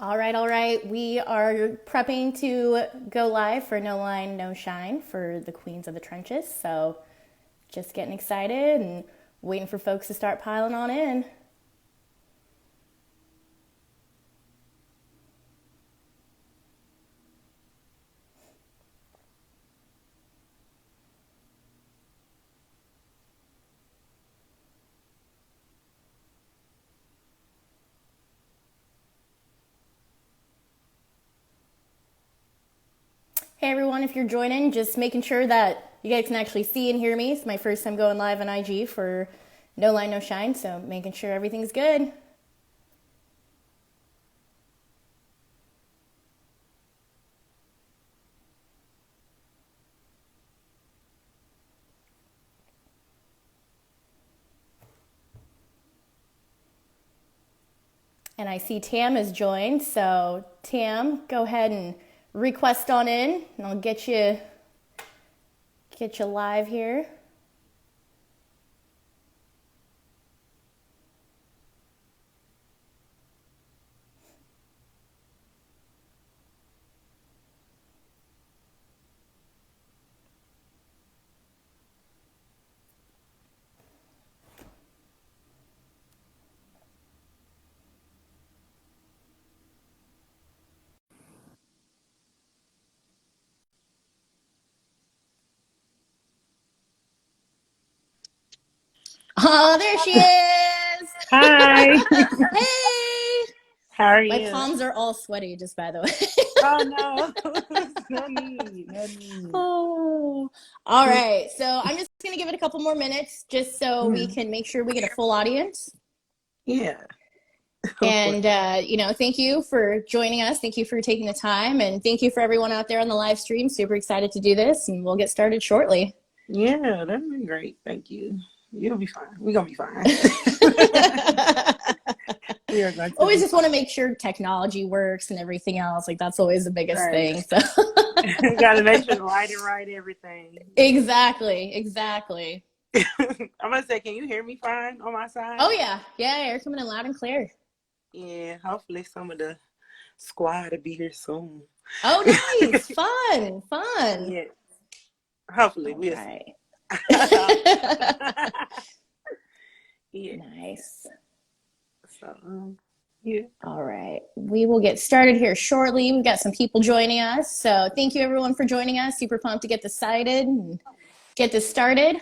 All right. We are prepping to go live for No Line, No Shine for the Queens of the Trenches. So just getting excited and waiting for folks to start piling on in. Hey everyone, if you're joining, just making sure that you guys can actually see and hear me. It's my first time going live on IG for No Line, No Shine, so making sure everything's good. And I see Tam has joined, so Tam, go ahead and request on in, and I'll get you live here. Oh, there she is! Hi. Hey! How are My you? palms are all sweaty, just by the way. Oh no. No need. No need. Oh, all right. So I'm just going to give it a couple more minutes just so we Mhm. can make sure we get a full audience. Yeah. Of course. And, thank you for joining us. Thank you for taking the time. And thank you for everyone out there on the live stream. Super excited to do this. And we'll get started shortly. Yeah, that'd be great. Thank you. You'll be fine. We're gonna be fine. We are going to Always be just want to make sure technology works and everything else. Like, that's always the biggest right. thing. So, Gotta make sure the lighting right, everything. exactly. I'm gonna say, can you hear me fine on my side? Oh, yeah. Yeah, you're coming in loud and clear. Yeah, hopefully some of the squad will be here soon. Oh, nice. Fun. Yeah. Hopefully All we'll right. see. Yeah. Nice. So yeah. All right. We will get started here shortly. We've got some people joining us. So thank you everyone for joining us. Super pumped to get this started and get this started.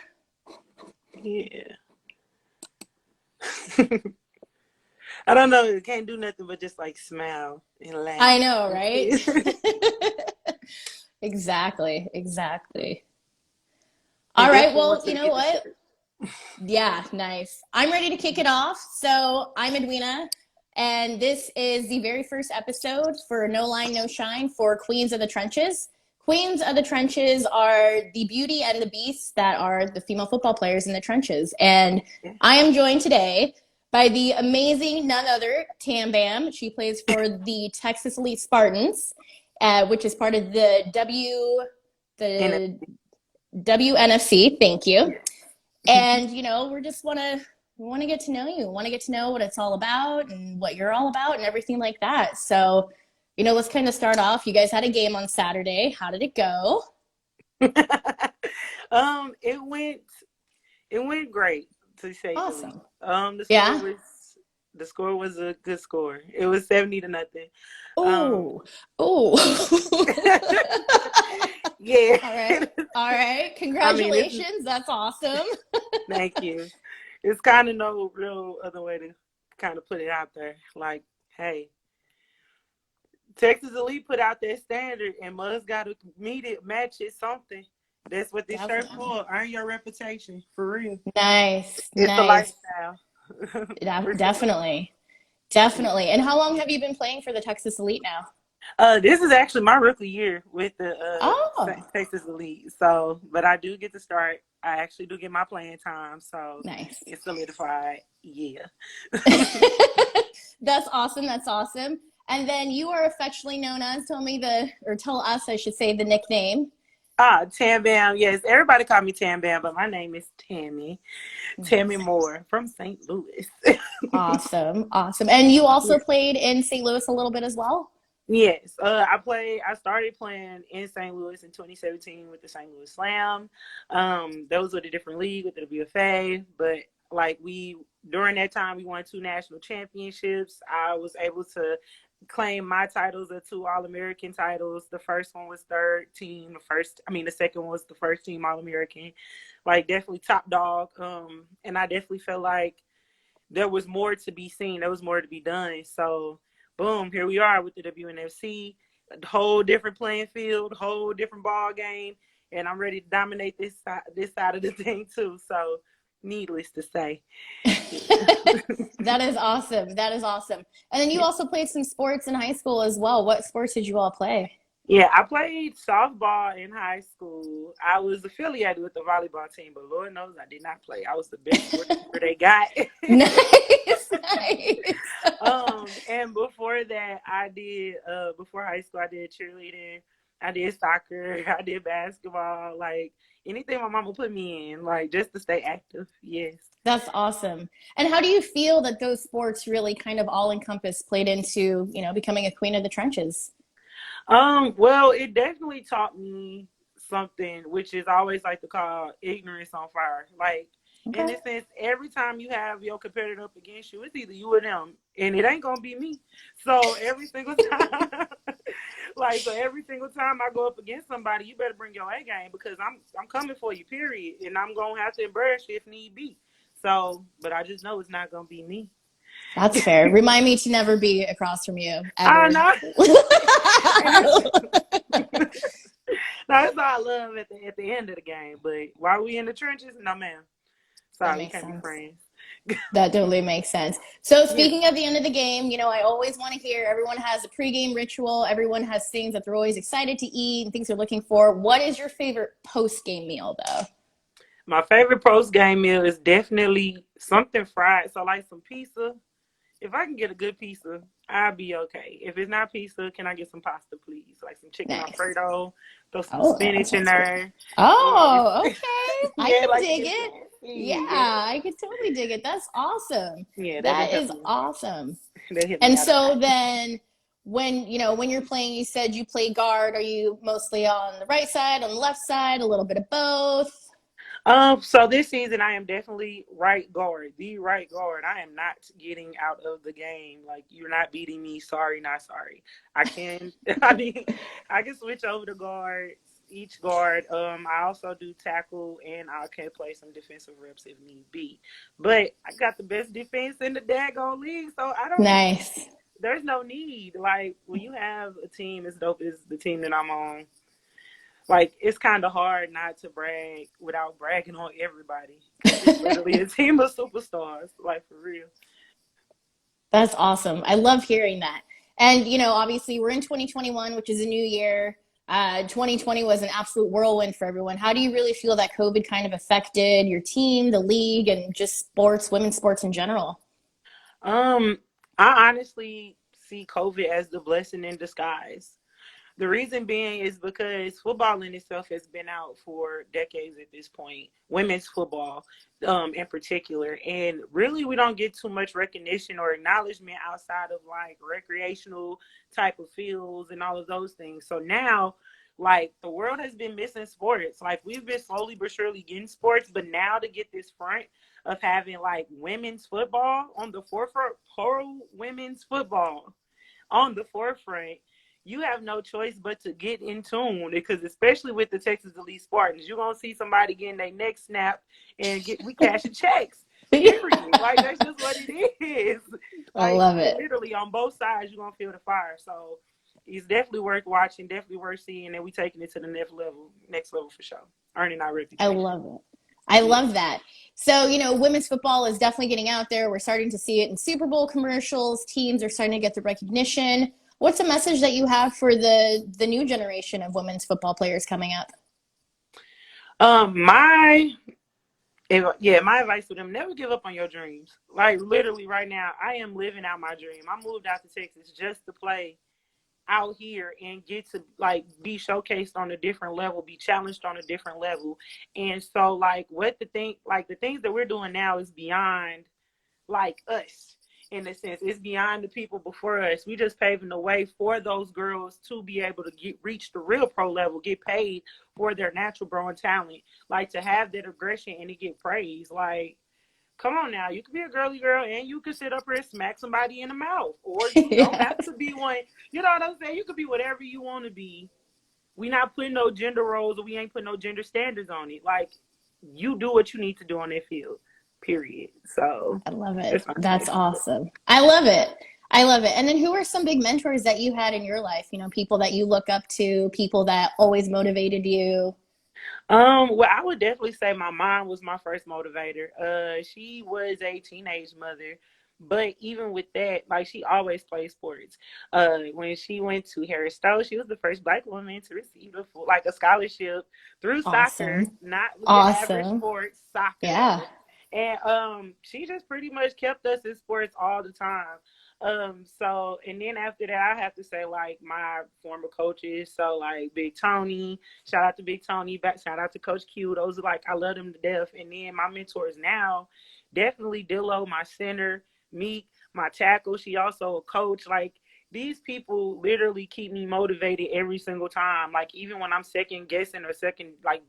Yeah. I don't know. You can't do nothing but just like smile and laugh. I know, right? Exactly. All right. Well, you know what? Yeah, nice. I'm ready to kick it off. So I'm Edwina, and this is the very first episode for No Line, No Shine for Queens of the Trenches. Queens of the Trenches are the beauty and the beast that are the female football players in the trenches. And I am joined today by the amazing none other Tam Bam. She plays for the Texas Elite Spartans, which is part of the WNFC. Thank you. And we just want to get to know you, want to get to know what it's all about and what you're all about and everything like that. So, let's kind of start off. You guys had a game on Saturday. How did it go? It went great, to say Awesome. The score was a good score. It was 70-0. Oh. Yeah. All right. Congratulations. I mean, that's awesome. Thank you. It's kind of no real other way to kind of put it out there. Like, hey, Texas Elite put out their standard and Muggs got to meet it, match it, something. That's what this shirt's for. Earn your reputation, for real. Nice. It's a lifestyle. Definitely. And how long have you been playing for the Texas Elite now? This is actually my rookie year with the Texas Elite. So, but I do get to start. I actually do get my playing time. So nice. It's solidified. Yeah. That's awesome. And then you are affectionately known as, tell us, I should say, the nickname. Tam Bam. Yes, everybody call me Tam Bam, but my name is Tammie Moore from St. Louis. Awesome, awesome. And you also played in St. Louis a little bit as well? Yes, I started playing in St. Louis in 2017 with the St. Louis Slam. Those were the different league with the WFA, but during that time we won 2 national championships. I was able to claim my titles of 2 All-American titles. The first one was third team. The second one was the first team All-American. Like definitely top dog. And I definitely felt like there was more to be seen. There was more to be done. So boom, here we are with the WNFC, a whole different playing field, whole different ball game, and I'm ready to dominate this side of the thing too. So, needless to say, That is awesome. That is awesome. And then you also played some sports in high school as well. What sports did you all play? Yeah, I played softball in high school. I was affiliated with the volleyball team, but Lord knows I did not play. I was the best scorekeeper they got. Nice, nice. And before that, before high school, I did cheerleading, I did soccer, I did basketball, like anything my mama put me in, like just to stay active. Yes. That's awesome. And how do you feel that those sports really kind of all encompass played into, becoming a queen of the trenches? Well, it definitely taught me something, which is always like to call ignorance on fire. Like, Okay. in a sense, every time you have your competitor up against you, it's either you or them, and it ain't gonna be me. So every single time, every single time I go up against somebody, you better bring your A game because I'm coming for you, period, and I'm gonna have to embarrass you if need be. So, but I just know it's not gonna be me. That's fair. Remind me to never be across from you I ever. know. That's all I love at the end of the game. But while we in the trenches, no ma'am. That Sorry, we makes can't be sense. friends. That totally makes sense. So Yeah. speaking of the end of the game, I always want to hear everyone has a pregame ritual. Everyone has things that they're always excited to eat and things they're looking for. What is your favorite post-game meal though? My favorite post game meal is definitely something fried. So like some pizza. If I can get a good pizza, I'll be okay. If it's not pizza, can I get some pasta, please? Like some chicken Nice. Alfredo, throw some Oh, that spinach in sounds good. there. Oh, okay. I Yeah, can like dig it's it. Yeah, fancy. I can totally dig it. That's awesome. Yeah, that'll That help is me. awesome. That hit me And out of so time. then when you're playing, you said you play guard. Are you mostly on the right side, on the left side, a little bit of both? So this season I am definitely right guard, the right guard. I am not getting out of the game. Like you're not beating me. Sorry, not sorry. I can I can switch over to guards, each guard. I also do tackle and I can play some defensive reps if need be. But I got the best defense in the daggone league, so Nice. there's no need. Like when you have a team as dope as the team that I'm on, like it's kind of hard not to brag without bragging on everybody because it's literally a team of superstars, like for real. That's awesome. I love hearing that. And, obviously we're in 2021, which is a new year. 2020 was an absolute whirlwind for everyone. How do you really feel that COVID kind of affected your team, the league, and just sports, women's sports in general? Um, I honestly see COVID as the blessing in disguise. The reason being is because football in itself has been out for decades at this point, women's football in particular. And really, we don't get too much recognition or acknowledgement outside of like recreational type of fields and all of those things. So now, like the world has been missing sports. Like we've been slowly but surely getting sports, but now to get this front of having like women's football on the forefront, pro women's football on the forefront, you have no choice but to get in tune because especially with the Texas Elite Spartans, you're gonna see somebody getting their neck snapped and we cashing checks. Period. Like that's just what it is. I Like love it. literally on both sides, you're gonna feel the fire. So it's definitely worth watching, definitely worth seeing, and we taking it to the next level for sure. Earning our I reputation. love it. I love that. So, women's football is definitely getting out there. We're starting to see it in Super Bowl commercials. Teams are starting to get the recognition. What's a message that you have for the new generation of women's football players coming up? My advice to them: never give up on your dreams. Like literally, right now, I am living out my dream. I moved out to Texas just to play. out here and get to like be showcased on a different level, be challenged on a different level. And so like the things that we're doing now is beyond like us, in a sense. It's beyond the people before us. We just paving the way for those girls to be able to reach the real pro level, get paid for their natural born talent, like to have that aggression and to get praise. Like, come on now, you can be a girly girl and you can sit up here and smack somebody in the mouth, or you don't Yeah. have to be one. You know what I'm saying? You could be whatever you want to be. We not putting no gender roles, or we ain't putting no gender standards on it. Like, you do what you need to do on that field, period. So I love it. that's my That's take. awesome. I love it. I love it. And then who are some big mentors that you had in your life? You know, people that you look up to, people that always motivated you. Well, I would definitely say my mom was my first motivator. She was a teenage mother, but even with that, like she always played sports. When she went to Harris Stowe, she was the first Black woman to receive a scholarship through soccer, Awesome. not your average Awesome. sport, soccer Yeah. though. And she just pretty much kept us in sports all the time. So and then after that, I have to say like my former coaches, so like Big Tony, shout out to Big Tony, back shout out to Coach Q. Those are like I love them to death. And then my mentors now, definitely Dillo, my center, Meek, my tackle. She also a coach. Like these people literally keep me motivated every single time. Like even when I'm second guessing or second like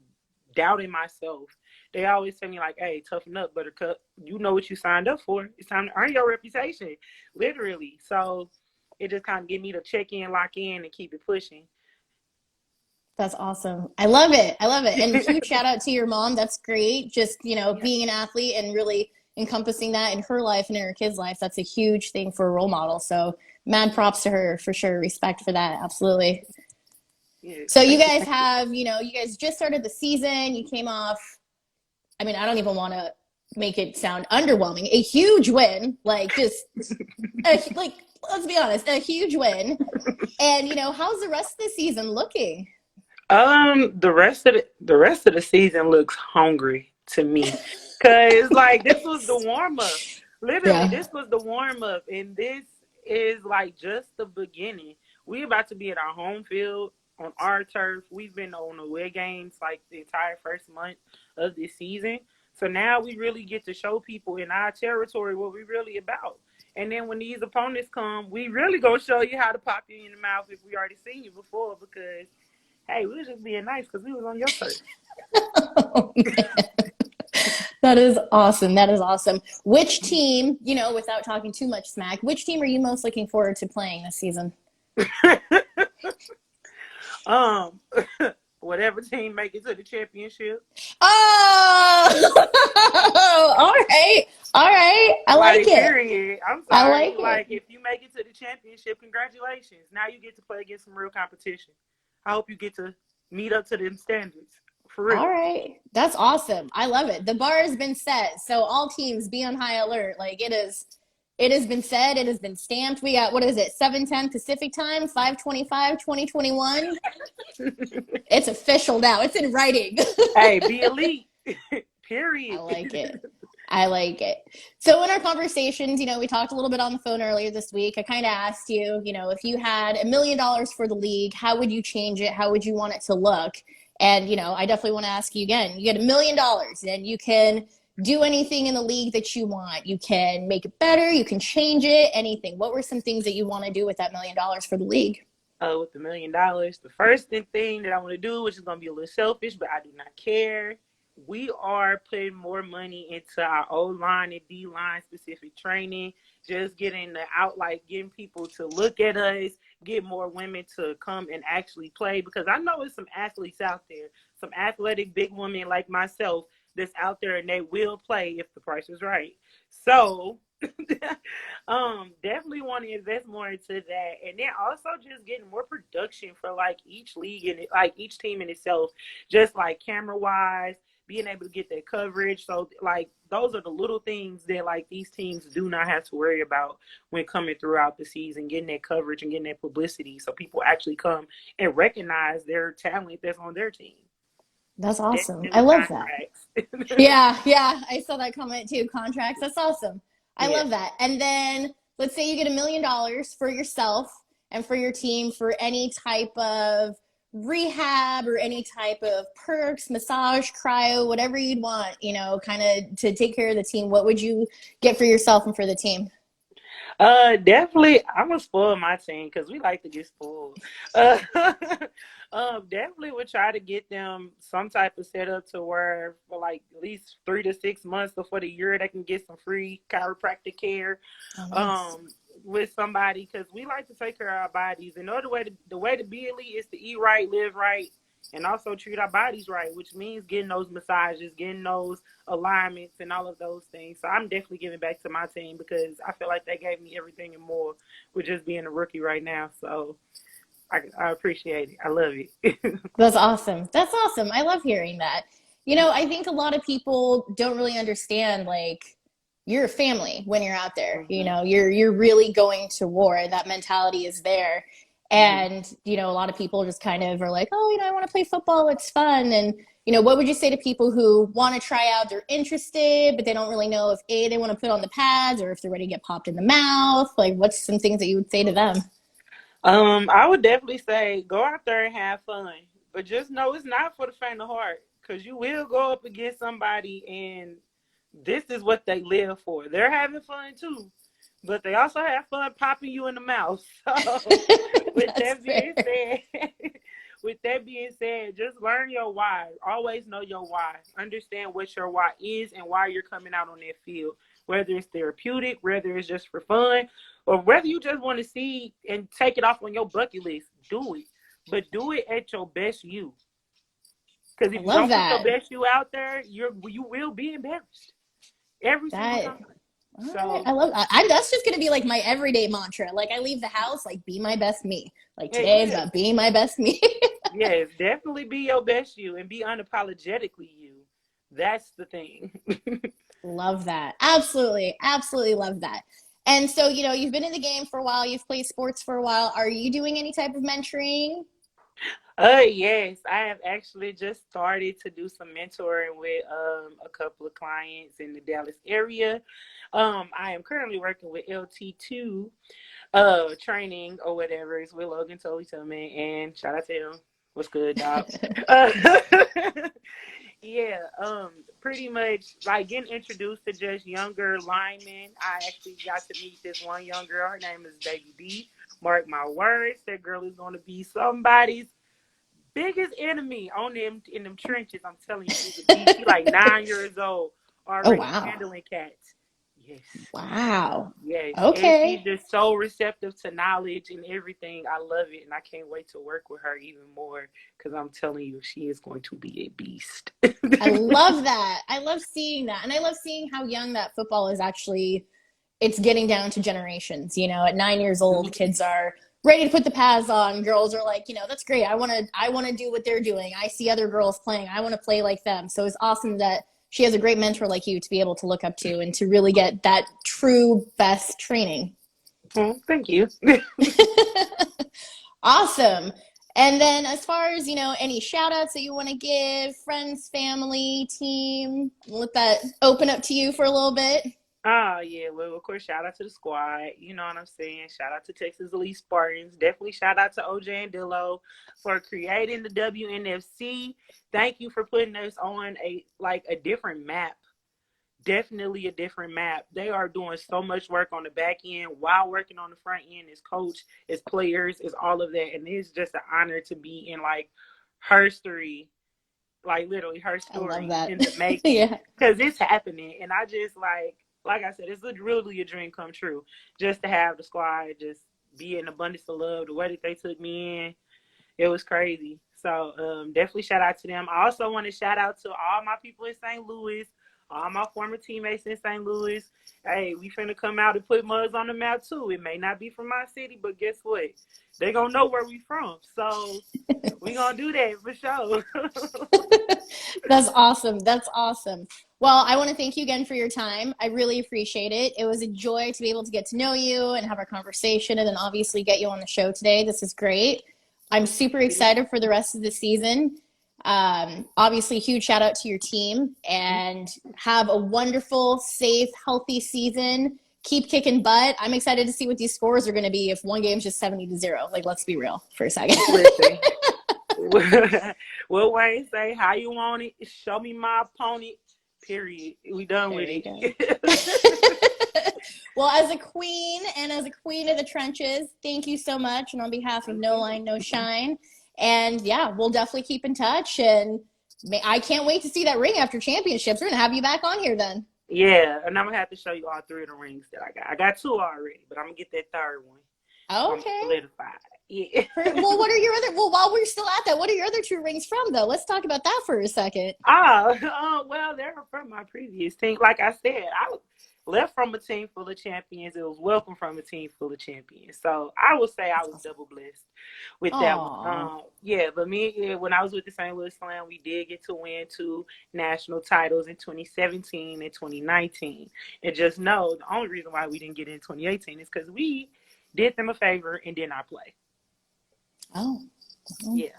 doubting myself, they always tell me like, "Hey, toughen up, Buttercup. You know what you signed up for. It's time to earn your reputation." Literally. So it just kind of get me to check in, lock in, and keep it pushing. That's awesome. I love it. I love it. And huge shout out to your mom. That's great. Just, you know, Yeah. being an athlete and really encompassing that in her life and in her kids' life. That's a huge thing for a role model. So mad props to her for sure. Respect for that. Absolutely. Yeah. So you Thank you. guys Thank you. have, you know, you guys just started the season. You came off, I mean, I don't even want to make it sound underwhelming. A huge win, like just like let's be honest, a huge win. And you know, how's the rest of the season looking? The rest of the season looks hungry to me, cause like this was the warm up. Literally, Yeah. this was the warm up, and this is like just the beginning. We about to be at our home field on our turf. We've been on away games like the entire first month of this season. So now we really get to show people in our territory what we really about. And then when these opponents come, we really gonna show you how to pop you in the mouth if we already seen you before, because hey, we was just being nice because we was on your turf. Oh, that is awesome. That is awesome. Which team, you know, without talking too much smack, which team are you most looking forward to playing this season? um, Whatever team make it to the championship. Oh, all right. All right. I like Like, it. period. I'm I sorry. like Like, it. if you make it to the championship, congratulations. Now you get to play against some real competition. I hope you get to meet up to them standards. For All real. right. That's awesome. I love it. The bar has been set. So all teams be on high alert. Like it has been said, it has been stamped. We got what is it? 7:10 Pacific time, 5:25, 2021. It's official now. It's in writing. Hey, be elite. I Period. like it. I like it. So in our conversations, you know, we talked a little bit on the phone earlier this week. I kind of asked you, you know, if you had $1 million for the league, how would you change it? How would you want it to look? And, you know, I definitely want to ask you again. You get $1 million and you can do anything in the league that you want. You can make it better, you can change it, anything. What were some things that you want to do with that $1 million for the league? With $1 million, the first thing that I want to do, which is going to be a little selfish, but I do not care. We are putting more money into our O line and D line specific training, just getting the out, like getting people to look at us, get more women to come and actually play. Because I know there's some athletes out there, some athletic big women like myself that's out there, and they will play if the price is right. So definitely want to invest more into that, and then also just getting more production for like each league and like each team in itself, just like camera wise, being able to get that coverage. So like those are the little things that like these teams do not have to worry about when coming throughout the season, getting that coverage and getting that publicity, so people actually come and recognize their talent that's on their team. That's awesome. I Definitely love that. contracts. Yeah, yeah. I saw that comment too. Contracts. That's awesome. I Yeah. love that. And then let's say you get $1 million for yourself and for your team for any type of rehab or any type of perks, massage, cryo, whatever you'd want, you know, kind of to take care of the team, what would you get for yourself and for the team? Definitely, I'm gonna spoil my team because we like to get spoiled. Uh, definitely would try to get them some type of setup to where for like at least 3 to 6 months before the year they can get some free chiropractic care. Oh, nice. Um, with somebody because we like to take care of our bodies. And the way to be elite is to eat right, live right, and also treat our bodies right, which means getting those massages, getting those alignments, and all of those things. So I'm definitely giving back to my team because I feel like they gave me everything and more with just being a rookie right now. So I appreciate it. I love it. That's awesome. That's awesome. I love hearing that. You know, I think a lot of people don't really understand like you're a family when you're out there. You Mm-hmm. know, you're really going to war. That mentality is there. Mm-hmm. And, you know, a lot of people just kind of are like, oh, you know, I want to play football. It's fun. And, you know, what would you say to people who want to try out, they're interested, but they don't really know if A, they want to put on the pads or if they're ready to get popped in the mouth? Like, what's some things that you would say to them? I would definitely say go out there and have fun, but just know it's not for the faint of heart because you will go up against somebody and this is what they live for. They're having fun too, but they also have fun popping you in the mouth. So, with That's that fair. being said, with that being said, just learn your why. Always know your why. Understand what your why is and why you're coming out on that field. Whether it's therapeutic, whether it's just for fun, or whether you just want to see and take it off on your bucket list, do it. But do it at your best you. Because I if you love don't put your that. best you out there, you will be embarrassed every single That time. All right. So I love that. That's just going to be like my everyday mantra. Like I leave the house, like be my best me. Like yeah, today is yes, about being my best me. yes, definitely be your best you and be unapologetically you. That's the thing. Love that. Absolutely. Absolutely love that. And so, you know, you've been in the game for a while, you've played sports for a while. Are you doing any type of mentoring? Yes, I have actually just started to do some mentoring with a couple of clients in the Dallas area. I am currently working with LT2 training or whatever. It's with Logan Tully Tillman and shout out to him. What's good, dog? Uh, yeah, pretty much like getting introduced to just younger linemen. I actually got to meet this one young girl. Her name is Baby B. Mark my words, that girl is going to be somebody's biggest enemy on them in them trenches. I'm telling you, she's a beast. She like 9 years old, Oh, already wow. handling cats. Yes. Wow. Yes, and she's Okay. just so receptive to knowledge and everything. I love it, and I can't wait to work with her even more because I'm telling you, she is going to be a beast. I love that. I love seeing that. And I love seeing how young that football is actually it's getting down to generations. You know, at 9 years old, kids are ready to put the pads on. Girls are like, you know, that's great. I want to do what they're doing. I see other girls playing. I want to play like them. So it's awesome that she has a great mentor like you to be able to look up to and to really get that true best training. Thank you. Awesome. And then as far as, you know, any shout outs that you want to give, friends, family, team, let that open up to you for a little bit. Oh yeah, well of course shout out to the squad. You know what I'm saying? Shout out to Texas Elite Spartans. Definitely shout out to OJ and Dillo for creating the WNFC. Thank you for putting us on a different map. Definitely a different map. They are doing so much work on the back end while working on the front end as coach, as players, as all of that. And it's just an honor to be in like her story, like literally her I love story that. in the making Yeah. because it's happening. And I just like I said, it's really a dream come true just to have the squad just be in abundance of love. The way that they took me in, it was crazy. So definitely shout out to them. I also want to shout out to all my people in St. Louis, all my former teammates in St. Louis. Hey, we finna come out and put mugs on the map too. It may not be from my city, but guess what? They gonna know where we from. So we gonna do that for sure. That's awesome. That's awesome. Well, I want to thank you again for your time. I really appreciate it. It was a joy to be able to get to know you and have our conversation and then obviously get you on the show today. This is great. I'm super excited for the rest of the season. Obviously, huge shout out to your team and have a wonderful, safe, healthy season. keep kicking butt. I'm excited to see what these scores are going to be if one game's just 70-0. Like, let's be real for a second. Listen. What Wayne say? How you want it? Show me my opponent. Period. We done with it. Well, as a queen and as a queen of the trenches, thank you so much. And on behalf of No Line, No Shine. And yeah, we'll definitely keep in touch. And I can't wait to see that ring after championships. We're going to have you back on here then. Yeah, and I'm going to have to show you all 3 of the rings that I got. I got 2 already, but I'm going to get that 3rd one. Okay. Solidified. Yeah. Well, what are your other? Well, while we're still at that, what are your other 2 rings from, though? Let's talk about that for a second. Well, they're from my previous team. Like I said, I left from a team full of champions. It was welcome from a team full of champions. So I would say I was double blessed with that one. But when I was with the St. Louis Slam, we did get to win 2 national titles in 2017 and 2019. And just know the only reason why we didn't get in 2018 is because we did them a favor and did not play. Oh. Yeah.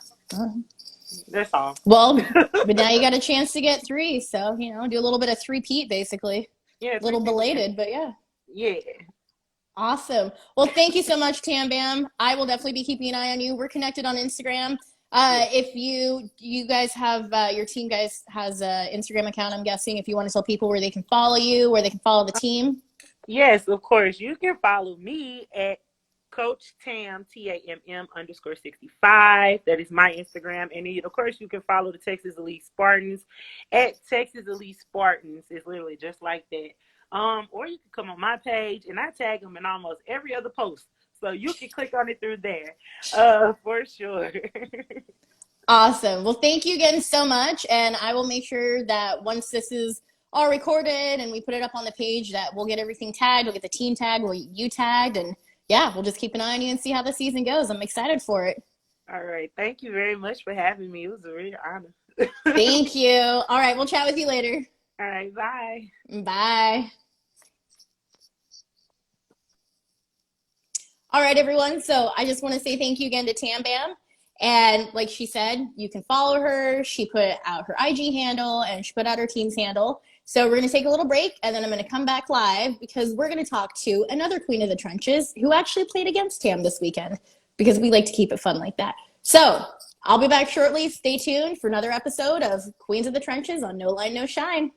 That's all. Well, but now you got a chance to get 3. So, do a little bit of 3-peat, basically. Yeah. A little belated, but yeah. Yeah. Awesome. Well, thank you so much, Tam Bam. I will definitely be keeping an eye on you. We're connected on Instagram. If you guys have, your team guys has an Instagram account, I'm guessing, if you want to tell people where they can follow you, where they can follow the team. Yes, of course. You can follow me at Coach Tam, TAMM _65. That is my Instagram. And then, of course, you can follow the Texas Elite Spartans at Texas Elite Spartans. It's literally just like that. Or you can come on my page, and I tag them in almost every other post. So you can click on it through there, for sure. Awesome. Well, thank you again so much. And I will make sure that once this is all recorded and we put it up on the page, that we'll get everything tagged. We'll get the team tagged. We'll get you tagged. And yeah, we'll just keep an eye on you and see how the season goes. I'm excited for it. All right. Thank you very much for having me. It was a real honor. Thank you. All right. We'll chat with you later. All right. Bye. Bye. All right, everyone. So I just want to say thank you again to Tam Bam. And like she said, you can follow her. She put out her IG handle and she put out her team's handle. So we're going to take a little break, and then I'm going to come back live because we're going to talk to another queen of the trenches who actually played against Tam this weekend, because we like to keep it fun like that. So I'll be back shortly. Stay tuned for another episode of Queens of the Trenches on No Line, No Shine.